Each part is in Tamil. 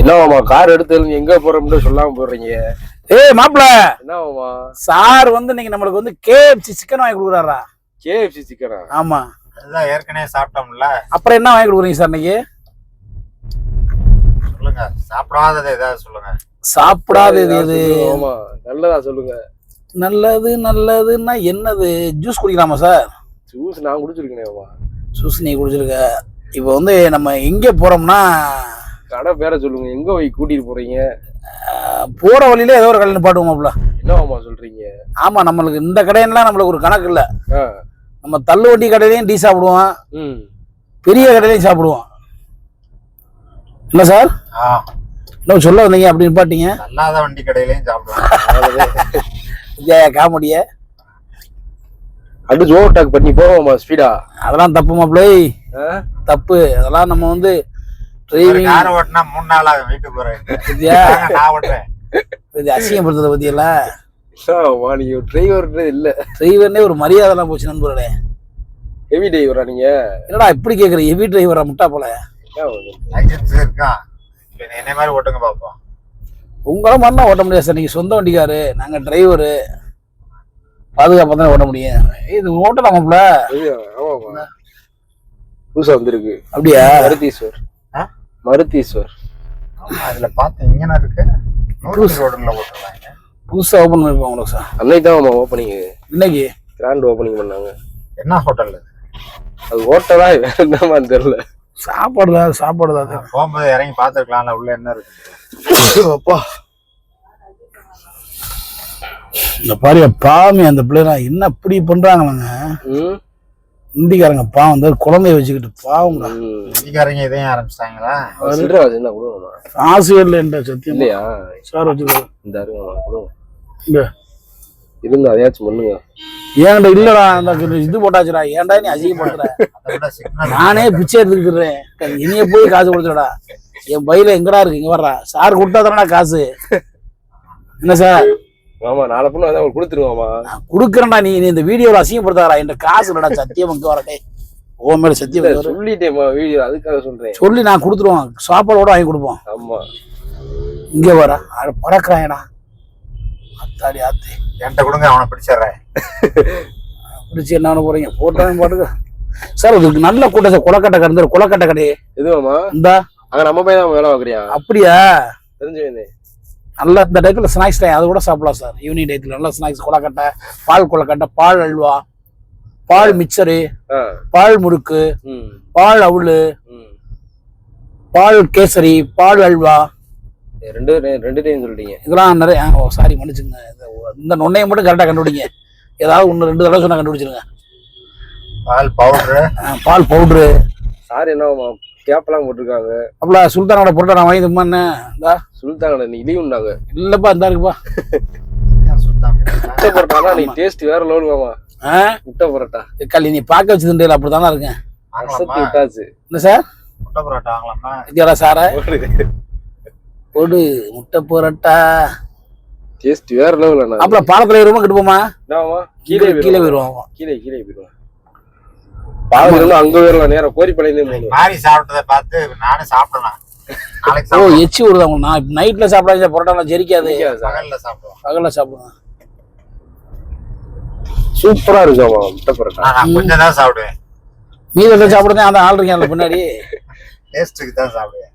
என்னவாமா கார் எடுத்து எங்க போறோம்னு சொல்லாம போடுறீங்க? ஏய் மாப்பிள, என்னவாமா சார் வந்து நீங்க நம்மளுக்கு வந்து கேஎஃப்சி சிக்கன் வாங்கி கொடுக்குறாரா? கேஎஃப்சி சிக்கனா? ஆமா, அதுதான் ஏற்கனவே சாப்பிட்டோம்ல. அப்புறம் என்ன வாங்கி கொடுக்குறீங்க சார் இன்னைக்கு? சொல்லுங்க, சாப்பிடாதது ஏதாவது சொல்லுங்க. சாப்பிடாதது எது? ஆமா, நல்லதா சொல்லுங்க. நல்லது நல்லதுன்னா என்னது? Juice குடிக்கலாமா sir? ஜூஸ் நான் குடிச்சிருக்கேனேமா. ஜூஸ் நீ குடிச்சிருக்க. இப்போ வந்து நம்ம எங்க போறோம்னா, கடை பேரை சொல்லுங்க, எங்க போய் கூட்டிட்டு போறீங்க? போற வழியில ஏதோ ஒரு கடை நிப்பாட்டுவோம் மாப்பிள. என்னவாமா சொல்றீங்க? ஆமா, நம்மளுக்கு இந்த கடையெல்லாம் நம்மளுக்கு ஒரு கணக்கு இல்ல. நம்ம தள்ளு வண்டி கடையிலையும் டீ சாப்பிடுவோம், பெரிய கடையிலையும் சாப்பிடுவோம். என்ன சார் என்ன சொல்ல வந்தீங்க அப்படி நிப்பாட்டீங்க? நல்லாத வண்டி கடையிலையும் சாப்பிடுவோம். காமெடிய அடுத்து ஓவர்டேக் பண்ணி போவோமா ஸ்பீடா? அதெல்லாம் தப்பு மாப்பிள, தப்பு. அதெல்லாம் நம்ம வந்து கார் ஓட்டினா 3 நாள் ஆகும் வீட்டுக்கு போறேன். நான் ஓட்டுறேன். இது அசிங்கப்படுத்துறத பத்தி எல்லாம் நீங்க டிரைவர்ன்றே இல்ல. டிரைவர்னே ஒரு மரியாதை எல்லாம் போச்சு நண்பர்களே. ஹெவி டிரைவரா நீங்க? என்னடா இப்படி கேக்குற? ஹெவி டிரைவரா முட்டா போல இருக்கான். என்ன மாதிரி ஓட்டுங்க பாப்போம். உங்கள மாதிரிலாம் ஓட்ட முடியாது சார். நீங்க சொந்த வண்டிக்காரு, நாங்க டிரைவரு, பாதுகாப்பா தானே ஓட்ட முடியும். இது ஓட்டலாமாப்ல? புதுசா வந்திருக்கு. அப்படியா? மருதீஸ்வர். மருதீஸ்வர் அதுல பார்த்து இங்க இருக்கு. ரோடுல ஓட்டுறாங்க. புதுசா ஓபன் பண்ணிருப்பாங்க உங்களுக்கு சார். அன்னைக்கு தான் ஓப்பனிங். இன்னைக்கு கிராண்ட் ஓப்பனிங் பண்ணாங்க. என்ன ஹோட்டல் அது? ஹோட்டலா வேற என்னமான்னு தெரியல. சாப்பாடு தான். போகும்போது இறங்கி பாத்துருக்கலாம்ல உள்ள என்ன இருக்கு. அப்பா இந்த பாரு பாவமே, அந்த பிள்ளைங்க என்ன இப்படி பண்றாங்களாங்க. இந்திக்காரங்க பாவம், வந்து குழந்தைய வச்சுக்கிட்டு பாவங்க. இந்திக்காரங்க இதையும் ஆரம்பிச்சிட்டாங்களா? காசு இல்ல சத்தியம் இல்லையா சார்? வச்சுக்கோ இந்த இருங்க, அதையாச்சும் பண்ணுங்க. ஏன்டா இல்லடா, அந்த இது போட்டாச்சுடா. ஏன்டா நீ அசிங்கப்படுத்துற? நானே பிச்சை எடுத்துக்கிட்டுறேன், இனிய போய் காசு கொடுத்துடா. என் பையில எங்கடா இருக்கு? இங்க வர்றா சார், கொடுத்தா தானடா காசு. என்ன சார்? ஆமா, நாளை பொண்ணு அதான் கொடுத்துருவாமா. நான் கொடுக்குறேன்டா. நீ இந்த வீடியோல அசிங்கப்படுத்தாரா? என் காசு இல்லடா சத்தியம். இங்க வரட்டே ஓ மேல சத்தியம் சொல்லிட்டேமா வீடியோ, அதுக்காக சொல்றேன். சொல்லி நான் கொடுத்துருவோம், சாப்பாடோட வாங்கி கொடுப்போம். ஆமா, இங்க வர பறக்குறாயடா. அத்தாடி ஆத்தி, என்கிட்ட கொடுங்க, அவனை பிடிச்சிடுறேன். பிடிச்சி என்ன பண்ண போறீங்க? போட்டாலும் பாட்டுங்க சார். இதுக்கு நல்ல கூட்டம் சார். கொலக்கட்டை கடந்து கொலக்கட்டை கடை எதுவாமா? இந்த அங்க நம்ம போய் தான் வேலை பார்க்குறியா? அப்படியா? தெரிஞ்சு நல்லா இந்த டயத்துல ஸ்நாக்ஸ் டைம் அது கூட சாப்பிடலாம் சார். ஈவினிங் டயத்துல நல்லா ஸ்நாக்ஸ், கொலக்கட்டை, பால் கொலக்கட்டை, பால் அல்வா, பால் மிக்சரு, பால் முறுக்கு, பால் அவுளு, பால் கேசரி, பால் அல்வா, ரெண்டு டைம் சொல்லிட்டீங்க. இதெல்லாம் நிறைய. சாரி மன்னிச்சுங்க. இந்த நொன்னையை மட்டும் கரெக்டாக கண்டுபிடிங்க. ஏதாவது 1-2 தடவை சொன்னா கண்டுபிடிச்சிருங்க. பால் பவுடரு. சார் என்னவாமா கேப்பெல்லாம் போட்டிருக்காங்க? அப்பல சுல்தானோட பொருட்டை நான் வாங்கி தம்மான்னு. சுல்தானோட நீ லீவ் உண்டாங்க? இல்லப்பா, இந்த இருக்குப்பா முட்டை பரோட்டா. நீ டேஸ்ட் வேற லோடுவாமா? முட்டை பரோட்டா கல்லி நீ பார்க்க வச்சுருந்தேன், அப்படித்தானே இருக்கேன். விட்டாச்சு. என்ன சார்? முட்டை பரோட்டா வாங்கலாமா? இதோட சார போடு முட்டை பரோட்டா டேஸ்ட் வேற லெவல்ல. அப்பல பாலத்துல ஏறுமா கிட்டுப்போமா? கீழே போயிருவோம். கீழே போயிருவோம். பாலத்துல அங்க போயிடலாம். நேரம் கோரிப்பாளையம் மாறி சாப்பிட்டதை பார்த்து நானும் சாப்பிடலாம். ஓ எச்சி விடுதா உங்களுக்கு? நான் நைட்ல சாப்பிடாத பரோட்டா ஜெரிக்காது. பகல்ல சாப்பிடுவேன். சூப்பரா இருக்குமா முட்டை பரோட்டா? நான் கொஞ்சம் தான் சாப்பிடுவேன். மீதம் சாப்பிடுறேன். அந்த ஆள் இருக்கேன் பின்னாடி. டேஸ்ட்டுக்கு தான் சாப்பிடுவேன்.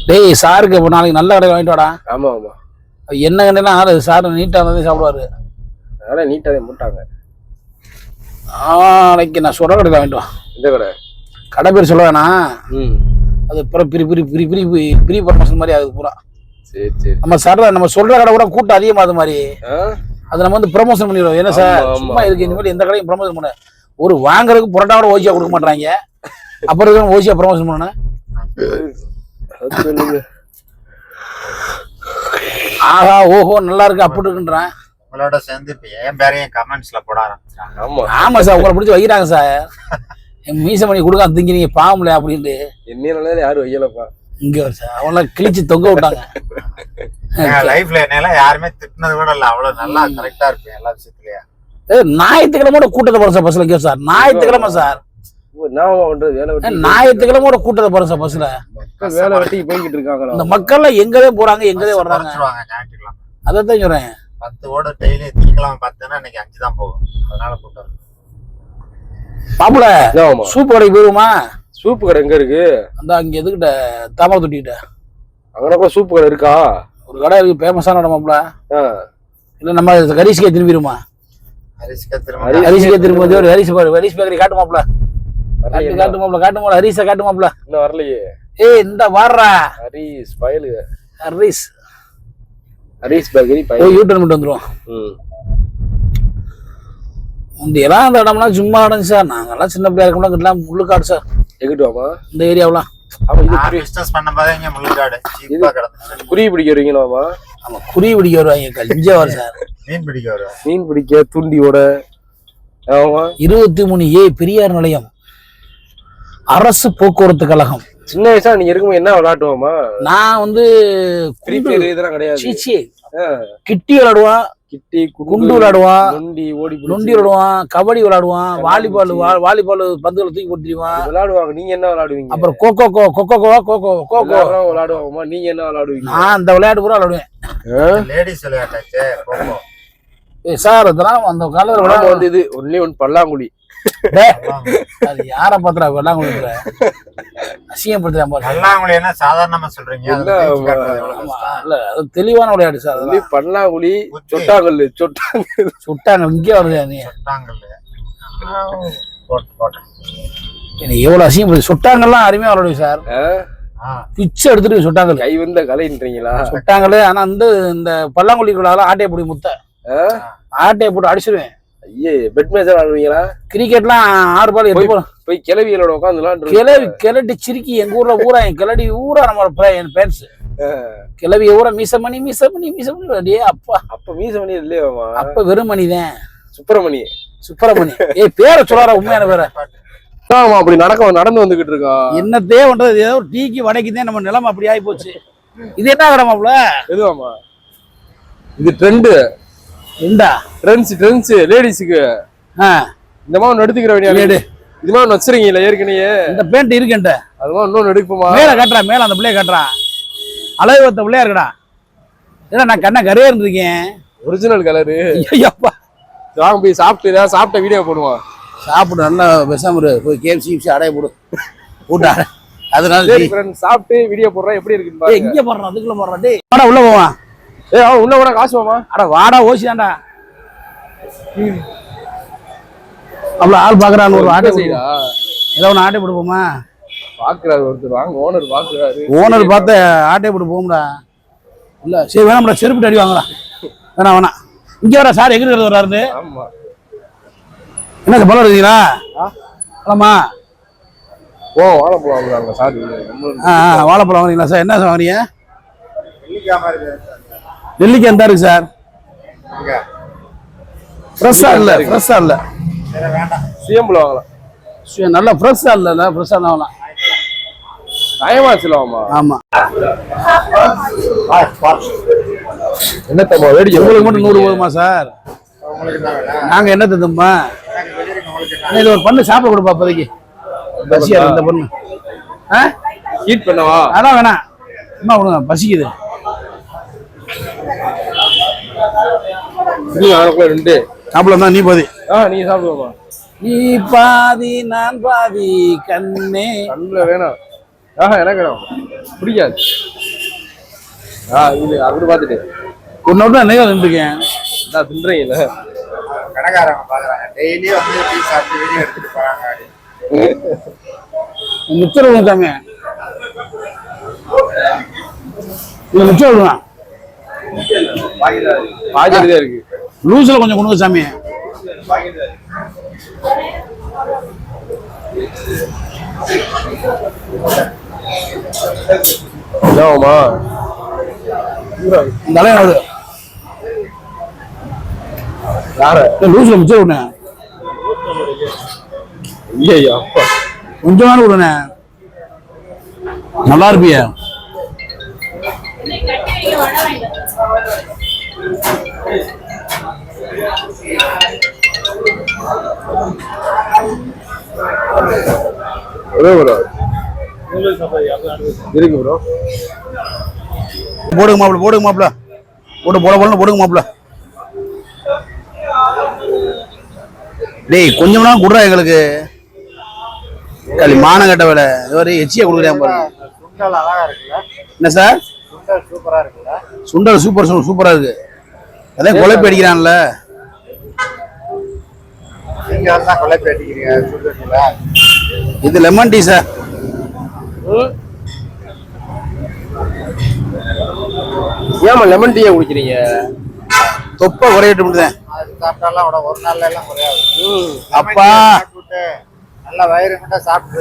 டேய் சாருக்கு இப்போ நாளைக்கு நல்ல கடையில் வாங்கிட்டு வாடா. ஆமா ஆமா. என்ன கடைனா ஆளு சார் நீட்டா இருந்தாலும் சாப்பிடுவாரு. அதனால நீட்டாவே போட்டாங்க. நாளைக்கு நான் சொல்ற கடையில் வாங்கிட்டு வா. இந்த கடை பேர் சொல்ல வேணாம். அது பூரா பிரி பர்மேஷன் மாதிரி ஆகுது பூரா. சரி சரி. நம்ம சொல்ற கடை கூட கூட்டம் அதிகமாகுது மாதிரி. அதை நம்ம வந்து ப்ரமோஷன் பண்ணிடுவோம். என்ன சார் சும்மா இருக்கு இந்த மாதிரி எந்த கடையும் ப்ரமோஷன் பண்ண. ஒரு வாங்குறதுக்கு புரோட்டாவோட ஓசியா கொடுக்க மாட்டாங்க. அப்புறம் ஓசியா ப்ரமோஷன் பண்ண. ஆஹா ஓஹோ நல்லா இருக்கு அப்படி இருக்குன்றான். உங்களோட சேர்ந்து இப்ப என் பேரையும் கமெண்ட்ஸ்ல போட ஆரம்பிச்சாங்க. ஆமா சார், உங்களை பிடிச்சி வைக்கிறாங்க சார். மீச பண்ணி கொடுக்க திங்கிறீங்க பாவம்ல அப்படின்ட்டு. என்ன யாரும் வைக்கலப்பா இங்க சார். அவங்களாம் கிழிச்சு தொங்க விட்டாங்க. லைஃப்ல என்ன யாருமே திட்டினது கூட இல்ல. அவ்வளவு நல்லா கரெக்டா இருப்பேன் எல்லா விஷயத்துலயும். ஞாயிற்றுக்கிழமை கூட்டத்தை போற சார் பஸ்ல சார். ஞாயிற்றுக்கிழமை சார், ஞாயிற்றுக்கிழமை கூட்டத்தை போற சார் பஸ்ல. வேலை வெட்டிக்கு போய்கிட்டு இருக்காங்க. இந்த மக்கள் எங்கதான் போறாங்க எங்கதான் வர்றாங்க. அதான் சொல்றேன். 10 ஓட டெய்லி திங்கக்கிழமை 10னா இன்னைக்கு 5 தான் போகும். அதனால கூட்டம். பாப்புல சூப் கடைக்கு போயிருமா? சூப்பு கடை எங்க இருக்கு? அந்த அங்க எதுக்கிட்ட தாமரை தொட்டிக்கிட்ட அங்கே கூட சூப்பு கடை இருக்கா? ஒரு கடை இருக்கு, ஃபேமஸான இடம் மாப்பிள. இல்ல நம்ம ஹரிஷ்கே திரும்பிடுமா? ஹரிஷ்கே திரும்ப ஒரு ஹரிஷ் பேக்கரி காட்டு மாப்பிள. காட்டு மாப்பிள, காட்டு மாப்பிள, ஹரிஷ காட்டு மாப்பிள. இன்னும் வரலையே. ஏய் இந்த வாடுறா ஹரிஷ் பயலு. ஹரிஷ் பேக்கரி போய் யூட்டர்ன் மட்டும் வந்துருவோம். முந்தையெல்லாம் அந்த இடம்லாம் சும்மா இடம் சார். நாங்கெல்லாம் சின்ன பிள்ளையா இருக்கலாம் முள்ளுக்காடு சார். எங்கிட்டுவாமா இந்த ஏரியாவெல்லாம் குறி பிடிக்க வருவீங்களாமா? ஆமா, குறி பிடிக்க வருவாங்க. கலிஞ்சா வரும் சார். மீன் பிடிக்க தூண்டியோட 23A பெரியார் நிலையம், அரசு போக்குவரத்து கழகம். சின்ன வயசா நீங்க இருக்கும்போது என்ன விளையாட்டுவோமா? நான் வந்து இதெல்லாம் கிடையாது. கிட்டி விளையாடுவான், குண்டு விளையாடுவான், நொண்டி விளையாடுவான், கபடி விளையாடுவான், வாலிபால் பந்துகளை தூக்கி போட்டுருவான் விளையாடுவாங்க. நீங்க என்ன விளையாடுவீங்க? அப்புறம் கோகோ விளையாடுவாங்கம்மா. நீங்க என்ன விளையாடுவீங்க? நான் அந்த விளையாட்டு பூரா விளையாடுவேன். லேடிஸ் விளையாட்டாச்சே சார். அதெல்லாம் அந்த காலத்துல விளையாட வந்து இது ஒன் பல்லாங்குழி. அது யார பாத்துறா வெள்ளாங்குழி அசிங்கப்படுத்துறேன். பல்லாங்குழின்னா சாதாரணமா சொல்றீங்க. இல்ல அது தெளிவான விளையாட்டு சார். அதெல்லாம் பல்லாங்குழி, சொட்டாங்கல்லு. சொட்டாங்கல் இங்கே வருது. நீ எவ்வளவு அசிங்கப்படுது. சொட்டாங்கல்லாம் அருமையா விளையாடுவேன் சார். பிச்சை எடுத்துட்டு சொட்டாங்கல் கை வந்த கலைன்றீங்களா? சொட்டாங்கல். ஆனா வந்து இந்த பல்லாங்குழிக்குள்ளால ஆட்டையை போடி முத்த ஆட்டையை போட்டு அடிச்சிருவேன். ஐயே, பெட் மேட்ச் விளையாடுவீங்களா? கிரிக்கெட்லாம் 6 பால் 8 பால் போய் கிளவிகளோட உட்காந்து கிளட்டி சிரிக்கி. எங்க ஊர்ல ஊரா என் கிளடி ஊரா நம்ம என் பேரண்ட்ஸ் கிளவி ஊரா மீசமணி அப்படியே. அப்ப மீசமணி இல்லையாமா? அப்ப வெறும் மணிதான். சுப்பிரமணி. ஏய் பேரை சொல்லார, உண்மையான பேரை. அப்படி நடந்து வந்துகிட்டு இருக்கோம். என்னத்தே பண்றது? ஏதோ ஒரு டீக்கு வடைக்குதான் நம்ம நிலைமை அப்படி ஆகி போச்சு. இது என்ன கடமாப்ல? எதுவாமா இது? ட்ரெண்ட்ஸ் லேடிஸ்க்கு இந்த மாதிரி எடுத்துக்கிற வேண்டிய இது மாதிரி வச்சிருக்கீங்களா ஏற்கனவே? இந்த பேண்ட் இருக்குன்ட்ட அது மாதிரி இன்னொன்னு எடுப்போமா? மேல கட்டுறான், மேல அந்த பிள்ளைய கட்டுறான். அளவு வத்த பிள்ளையா இருக்குடா. ஏன்னா நான் கண்ணா கரையா இருந்திருக்கேன். Original colour. ஐயப்பா, வாங்க போய் சாப்பிட்ட வீடியோ போடுவோம். சாப்பிடு நல்லா பெசாம போய் KFC அடைய போடு போட்டா. அதனால சாப்பிட்டு வீடியோ போடுறேன். எப்படி இருக்குன்னு இங்க போடுறான், அதுக்குள்ள போடுறான். டேய் வாடா உள்ள போவான். உள்ள கூட காசு போமா? அட வாடா ஓசியாண்டா. அவ்வளவு ஆள் பாக்குறான். ஒரு ஆட்டை செய்யறா ஏதோ ஒன்று ஆட்டை போடுவோமா? பாக்குறாரு ஒருத்தர். வாங்க ஓனர் பாக்குறாரு. ஓனர் பார்த்து ஆட்டை போட்டு போகும்டா. இல்ல சரி வேணாம்டா, செருப்பு அடி வாங்கலாம். வேணாம் இங்க வர சார் எங்க இருக்கிறது வர்றாரு. ஆமா, என்ன பழம் எடுத்தீங்களா? பழமா? வாழைப்பழம் வாங்குறாங்க சார். வாழைப்பழம் வாங்குறீங்களா சார்? என்ன சார் வாங்குறீங்க? நெல்லிக்காய் எந்த இருக்கு சார்? ஃப்ரெஷ்ஷா இல்ல. சிஎம்ல வாங்கலாம். நல்லா ஃப்ரெஷ்ஷா இல்ல, ஃப்ரெஷ்ஷா தான் வாங்கலாம். நயமாச்சுலாமா? ஆமா. என்னத்தம்மா வேடி? உங்களுக்கு மட்டும் 100 போதுமா சார்? நாங்க என்ன தந்தோம்மா? இது ஒரு பண்ணு சாப்பிட கொடுப்பா இப்போதைக்கு. பசியா இந்த பண்ணு ஹீட் பண்ணவா? அதான் வேணாம், சும்மா கொடுங்க, பசிக்குது. ரெண்டு சாப்பிடலாம் தான். நீ பாதி. நீங்க சாப்பிடுவோமா? நீ பாதி நான் பாதி கண்ணே. கண்ணுல வேணாம். எனக்கு வேணும், பிடிக்காது. இது அப்படி பார்த்துட்டு ஒன்னோட என்ன நின்றுருக்கேன். நான் தின்றீங்கல்ல, கடைக்காரங்க பாக்குறாங்க. டெய்லி வந்து டீ சாப்பிட்டு வீடியோ எடுத்துட்டு போறாங்க. மிச்சர் விடுங்க சாமி, மிச்சர் விடுங்க. பாஜிதான் இருக்கு. லூஸ்ல கொஞ்சம் கொடுங்க சாமி. என்னமா இந்த அலையோடு யார லூஸ்ல மிச்சர் விடுங்க. இல்லையா கொஞ்சம் நாள் விடுங்க, நல்லா இருப்பிய. ஒரே ப்ரோ இருக்கு ப்ரோ. போடுங்க மாப்பிள்ள போடுங்க மாப்பிள்ள போட்டு போட போடணும் போடுங்க மாப்பிள்ள. டேய் கொஞ்சம் நாள் கொடுறா எங்களுக்கு களி மானம் கட்ட வேலை இது எச்சியை கொடுக்குறேன் பாருங்க. சுண்டல் அழகா இருக்குல்ல? என்ன சார் சுண்டல் சூப்பரா இருக்குல்ல? சுண்டல் சூப்பரா இருக்கு. அதான் குழப்பி அடிக்கிறான்ல. நீங்க தான் குழப்பி அடிக்கிறீங்க சுண்டல்ல. இது லெமன் டீ சார். ஏமா லெமன் டீயை குடிக்கிறீங்க? தொப்பை குறையிட்டு முடியுதேன். அது சாப்பிட்டாலாம் ஒரு நாள்ல எல்லாம் குறையாது. அப்பா நல்லா வயிறு மட்டும் சாப்பிட்டு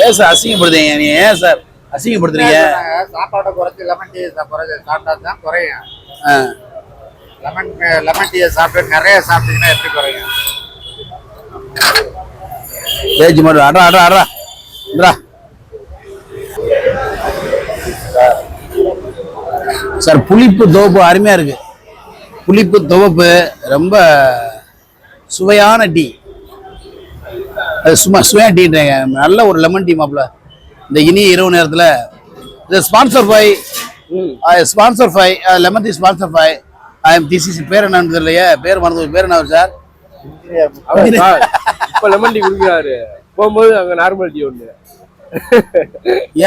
ஏன் சார் அசிங்கப்படுறீங்க? நீ ஏன் சார் அசிங்கப்படுத்துறீங்க? சாப்பாட்டை குறைச்சி லெமன் டீ குறைச்சி சாப்பிட்டா தான் குறையும். லெமன் டீயை சாப்பிட்டு நிறைய சாப்பிட்டீங்கன்னா எப்படி குறையும்? தேய்ச்சி மட்டும் அட்ரா அட்ரா அட்ரா இந்தா சார். புளிப்பு துவப்பு அருமையா இருக்கு. புளிப்பு துவப்பு ரொம்ப சுவையான டீ. அது சும்மா சுவையான டீன்றாங்க. நல்ல ஒரு லெமன் டீ மாப்பிள்ள. இந்த இனிய இரவு நேரத்தில் இது sponsor five lemon tea sponsor five this is பேர் என்னன்னு தெரியலையே. பேர் மறந்து பேர் என்ன சார்? இப்ப லெமன் டீ குடிக்கிறாரு. போகும்போது அங்க நார்மல் டீ ஒண்ணு.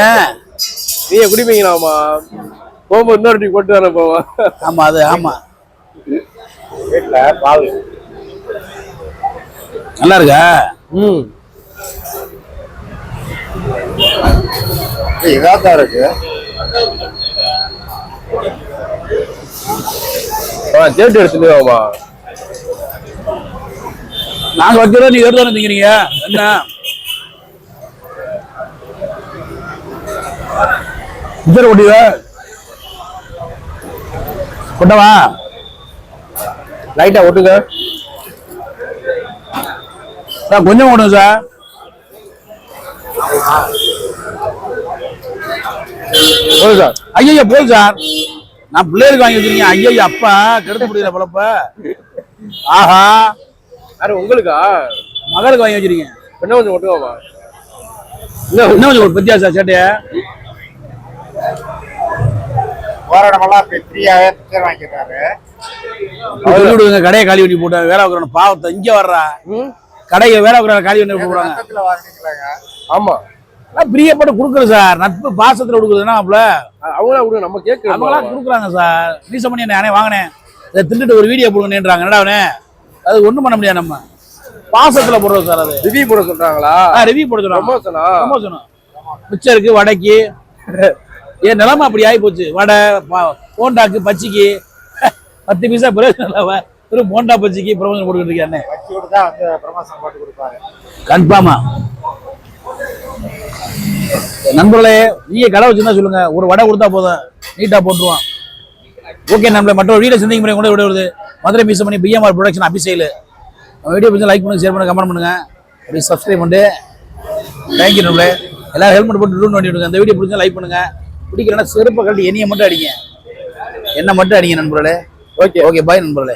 ஏன் நீங்க குடிப்பீங்களாமா? போகும்போது இன்னொரு டீ போட்டு தானே போவோம். ஆமா அது ஆமா வீட்டுல பால் நல்லா இருக்கா? இதாத்தான் இருக்கு. தேட்டு எடுத்துட்டுவாமா. நாங்க வைக்கிறோம் நீங்க எடுத்து திங்கிறீங்க என்ன? இத்தனை ஒட்டிவ கொட்டவா லைட்டா ஒட்டுங்க சார். கொஞ்சம் ஓடுங்க சார். போதும் சார். ஐயா போதும் சார். நான் பிள்ளைகளுக்கு வாங்கி வச்சிருக்கீங்க. ஐயா அப்பா கெடுத்து முடியல பொழப்ப. ஆஹா யாரு உங்களுக்கா? மகளுக்கு வாங்கி வச்சிருக்கீங்க. என்ன கொஞ்சம் ஒட்டுவாமா? இன்னும் கொஞ்சம் பத்தியா சார் சேட்டைய போராடமெல்லாம் ஃப்ரீயாவே பிக்சர் வாங்கிட்டாரு. விடுங்க. கடையை காலி பண்ணி போட்டாங்க. வேலை வைக்கிறோம் பாவத்தை இங்க வர்றா கடையை வேலை வைக்கிற காலி பண்ணி போடுறாங்க. வாங்கிக்கலாங்க. ஆமா பிரியப்பட்டு கொடுக்குறது சார். நட்பு பாசத்துல கொடுக்குறதுன்னா அப்பல அவங்களா கொடுங்க. நம்ம கேட்கலாம். அவங்களாம் கொடுக்குறாங்க சார். ரீசன் பண்ணி நானே வாங்கினேன். இதை தின்னுட்டு ஒரு வீடியோ போடுங்கன்றாங்க. என்னடாவனே அது ஒண்ணும் பண்ண முடியாது. நம்ம பாசத்துல போடுறது சார். அது ரிவ்யூ போட சொல்றாங்களா? ரிவ்யூ போட சொல்றாங்க. ப்ரமோஷனா? மிச்சருக்கு வடைக்கு என் நிலைமை அப்படி ஆகி போச்சு. வடை போண்டாக்கு பச்சிக்கு 10 பைசா பிரயோஜனம் போண்டா பச்சிக்கு ப்ரமோஷன் போட்டுக்கிட்டு இருக்கேன். வச்சு கொடுத்தா வந்து ப்ரமோஷன் போட்டு கொடுப்பாரு கன்ஃபார்மா. நண்பர்களே நீங்க கடை வச்சுருந்தா சொல்லுங்க. ஒரு வடை கொடுத்தா போதும் நீட்டா போட்டுருவான். ஓகே நம்மள மற்றொரு வீடியோ சந்திக்கும் முறை கூட விட வருது. மதுரை மீச பண்ணி பிஎம்ஆர் ப்ரொடக்ஷன் அபிஷேல். வீடியோ பிடிச்சா லைக் பண்ணுங்க, ஷேர் பண்ணுங்க, கமெண்ட் பண்ணுங்க, அப்படி சப்ஸ்கிரைப் பண்ணிட்டு தேங்க்யூ. நம்மளே எல்லாரும் ஹெல்மெட் போட்டு ரூன் பண்ணி விடுங்க. அந்த வீடியோ பிடிச்சா லைக் பண்ணுங்க. பிடிக்கிறேன்னா செருப்பை கழட்டி என்னையை மட்டும் அடிங்க. என்ன மட்டும் அடிங்க நண்பர்களே. ஓகே பாய் நண்பர்களே.